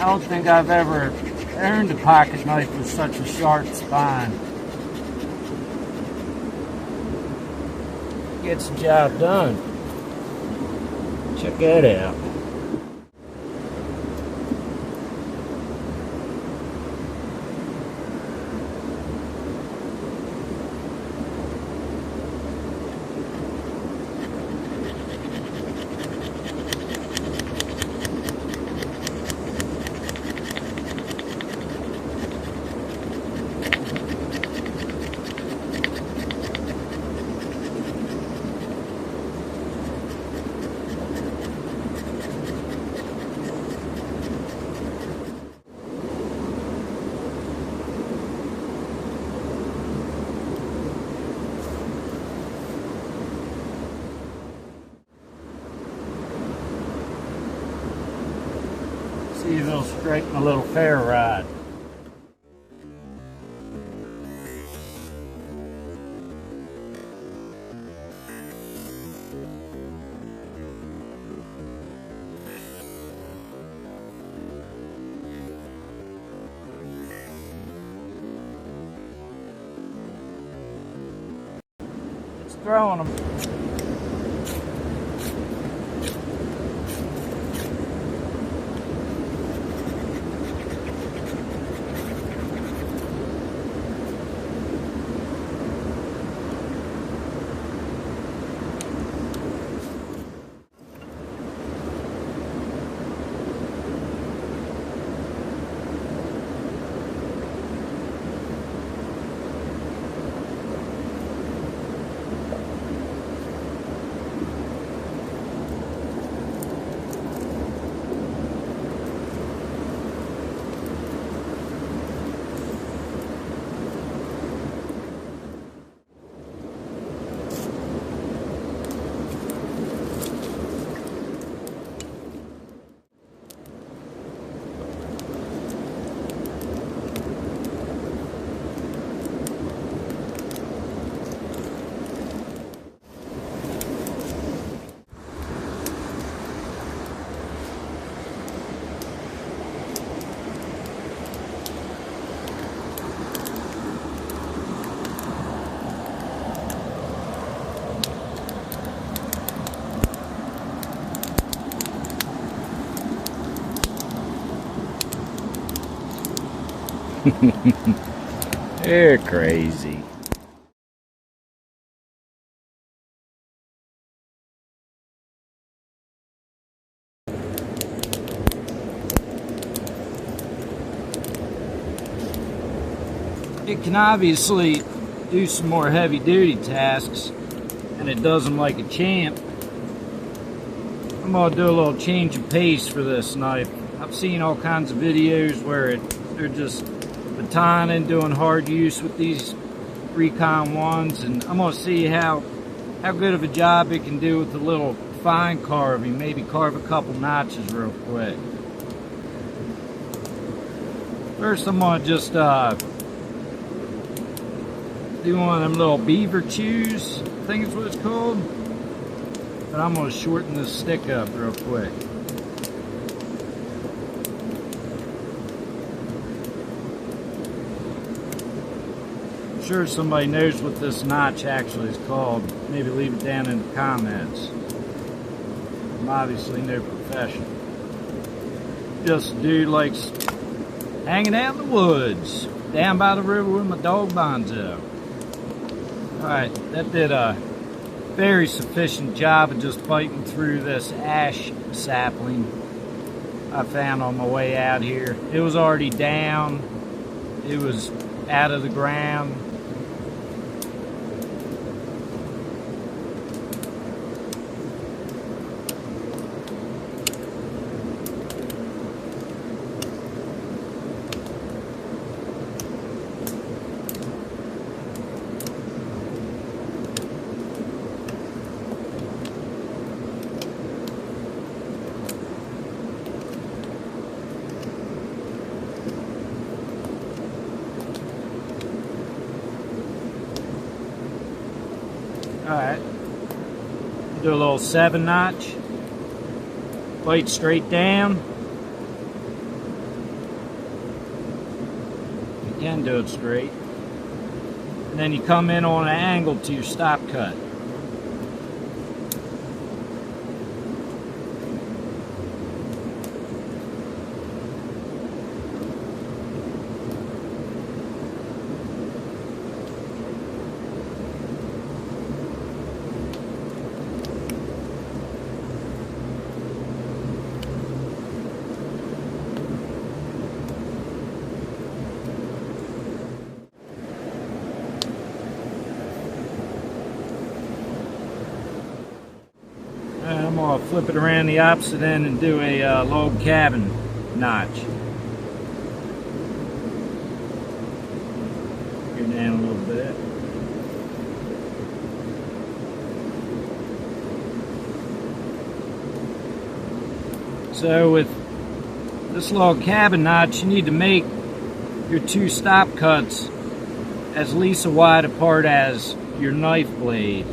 I don't think I've ever owned a pocket knife with such a sharp spine. Gets the job done. Check that out. See if it'll straighten a little fair ride. It's throwing them. They're crazy. It can obviously do some more heavy duty tasks, and it does them like a champ. I'm gonna do a little change of pace for this knife. I've seen all kinds of videos where they're just batoning, doing hard use with these RECON ones, and I'm gonna see how good of a job it can do with a little fine carving. Maybe carve a couple notches real quick. First, I'm gonna just do one of them little beaver chews, I think is what it's called. But I'm gonna shorten this stick up real quick. I'm sure somebody knows what this notch actually is called. Maybe leave it down in the comments. I'm obviously no professional. Just a dude likes hanging out in the woods, down by the river with my dog Bonzo. Alright, that did a very sufficient job of just biting through this ash sapling I found on my way out here. It was already down. It was out of the ground. Alright, do a little 7 notch, bite straight down, can do it straight. And then you come in on an angle to your stop cut. I'm going to flip it around the opposite end and do a log cabin notch. Go down a little bit. So with this log cabin notch, you need to make your two stop cuts as least wide apart as your knife blade.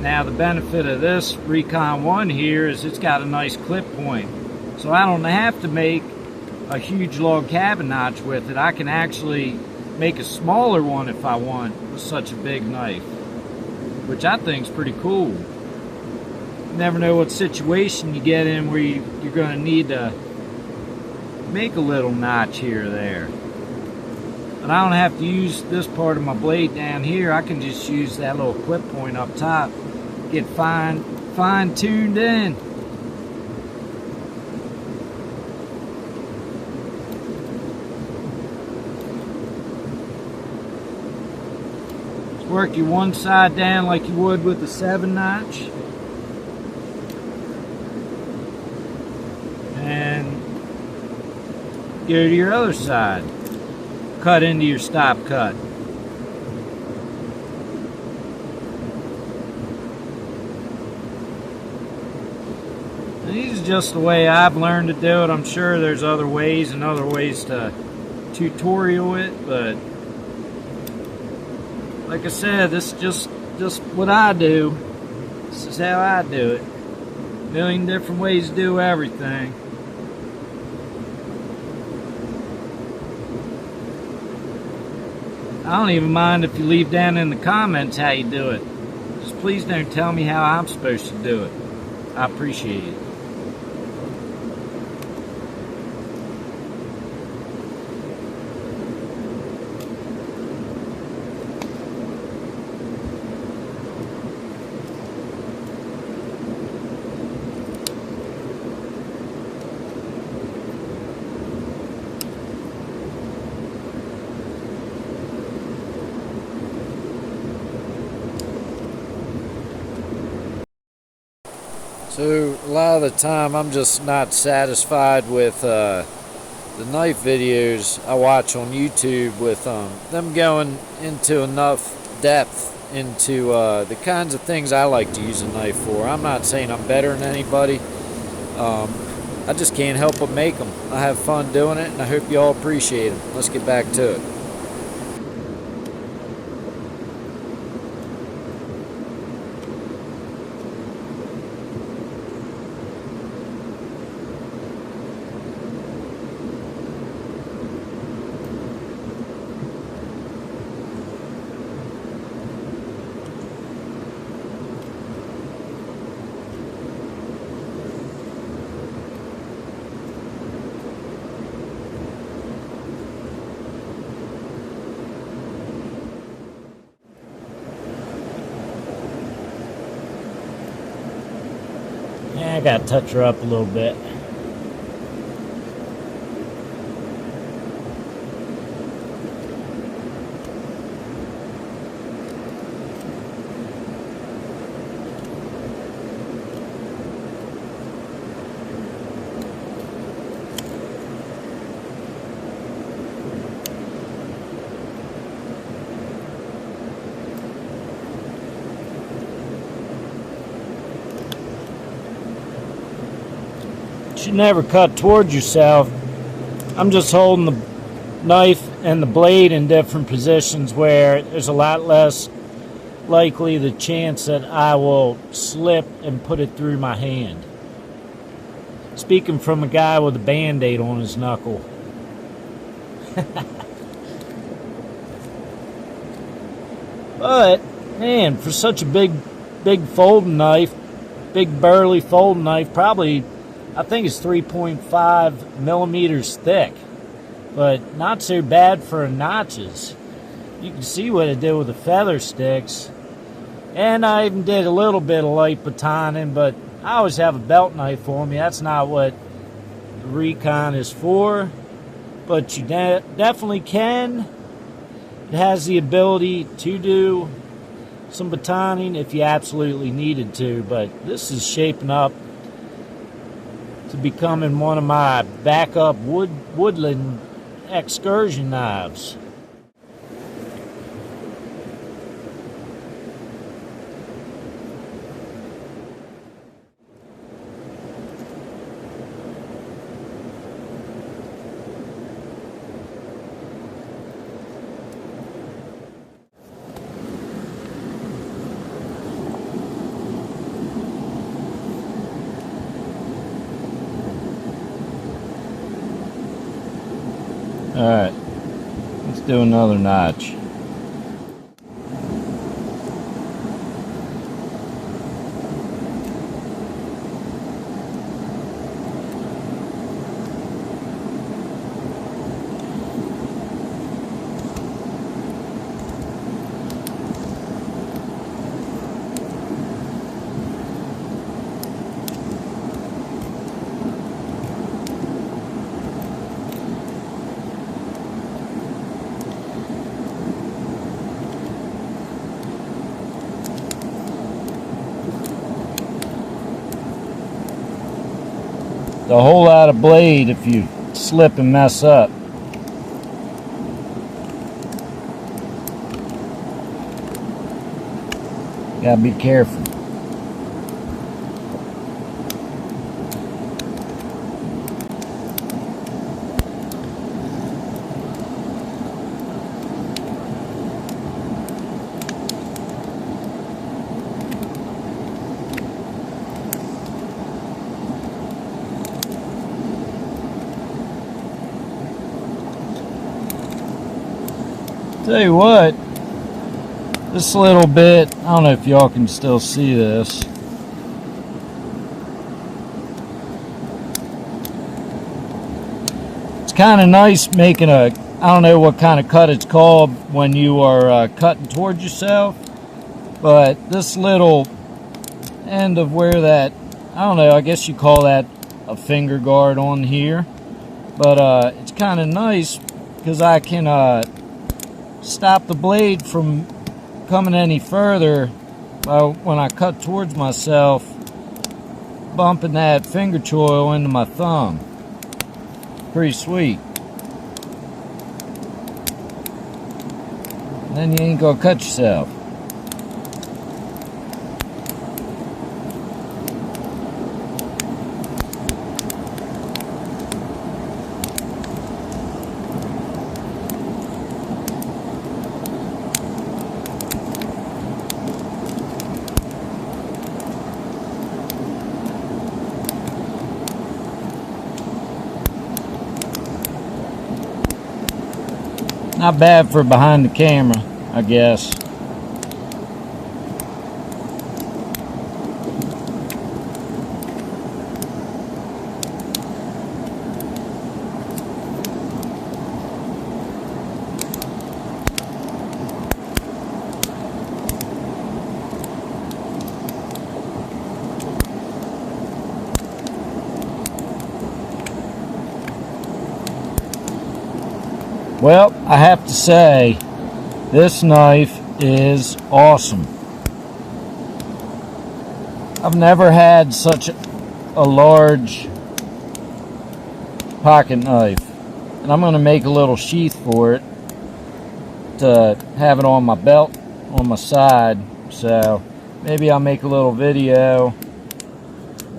Now the benefit of this RECON 1 here is it's got a nice clip point. So I don't have to make a huge log cabin notch with it. I can actually make a smaller one if I want with such a big knife, which I think is pretty cool. You never know what situation you get in where you're going to need to make a little notch here or there. But I don't have to use this part of my blade down here. I can just use that little clip point up top. Get fine-tuned in. Just work your one side down like you would with the 7-notch. And go to your other side. Cut into your stop cut. This is just the way I've learned to do it. I'm sure there's other ways and other ways to tutorial it, but like I said, this is just what I do. This is how I do it. A million different ways to do everything. I don't even mind if you leave down in the comments how you do it. Just please don't tell me how I'm supposed to do it. I appreciate it. So a lot of the time I'm just not satisfied with the knife videos I watch on YouTube with them going into enough depth into the kinds of things I like to use a knife for. I'm not saying I'm better than anybody. I just can't help but make them. I have fun doing it, and I hope you all appreciate them. Let's get back to it. I gotta touch her up a little bit. You never cut towards yourself. I'm just holding the knife and the blade in different positions where there's a lot less likely the chance that I will slip and put it through my hand. Speaking from a guy with a band-aid on his knuckle. But man, for such a big folding knife, big burly folding knife, probably I think it's 3.5 millimeters thick, but not so bad for notches. You can see what it did with the feather sticks. And I even did a little bit of light batoning, but I always have a belt knife on me. That's not what the RECON is for, but you definitely can. It has the ability to do some batoning if you absolutely needed to, but this is shaping up to becoming one of my backup woodland excursion knives. Alright, let's do another notch. A whole lot of blade if you slip and mess up. Gotta be careful. Tell you what, this little bit, I don't know if y'all can still see this. It's kind of nice making a, I don't know what kind of cut it's called when you are cutting towards yourself, but this little end of where that, I don't know, I guess you call that a finger guard on here, but it's kind of nice because I can stop the blade from coming any further when I cut towards myself, bumping that finger choil into my thumb. Pretty sweet. And then you ain't gonna cut yourself. Not bad for behind the camera, I guess. Well, I have to say, this knife is awesome. I've never had such a large pocket knife. And I'm going to make a little sheath for it to have it on my belt, on my side. So maybe I'll make a little video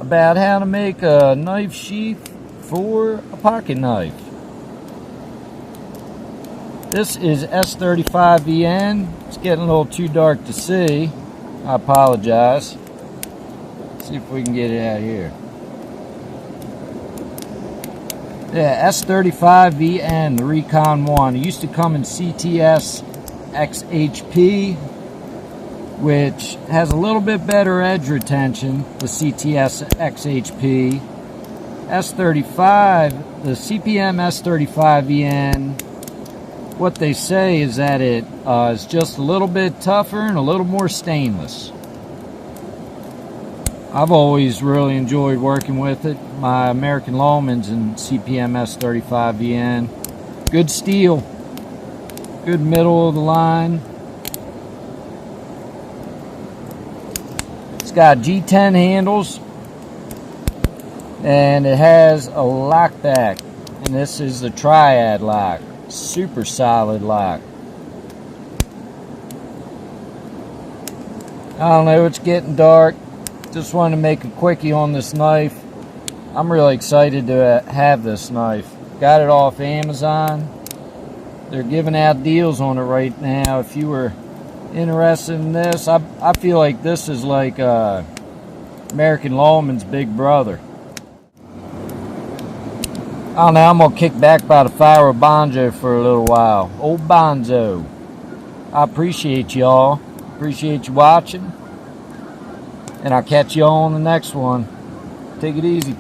about how to make a knife sheath for a pocket knife. This is S35VN. It's getting a little too dark to see. I apologize. Let's see if we can get it out here. Yeah, S35VN, the RECON 1. It used to come in CTS XHP. which has a little bit better edge retention, the CTS XHP. S35, the CPM S35VN, what they say is that it is just a little bit tougher and a little more stainless. I've always really enjoyed working with it. My American Lawman's in CPM S35VN. Good steel, good middle of the line. It's got G10 handles, and it has a lock back, and this is the triad lock. Super solid lock. I don't know, it's getting dark. Just wanted to make a quickie on this knife. I'm really excited to have this knife. Got it off Amazon. They're giving out deals on it right now. If you were interested in this, I feel like this is like American Lawman's big brother. I don't know, I'm going to kick back by the fire with Bonzo for a little while. Old Bonzo. I appreciate y'all. Appreciate you watching. And I'll catch y'all on the next one. Take it easy.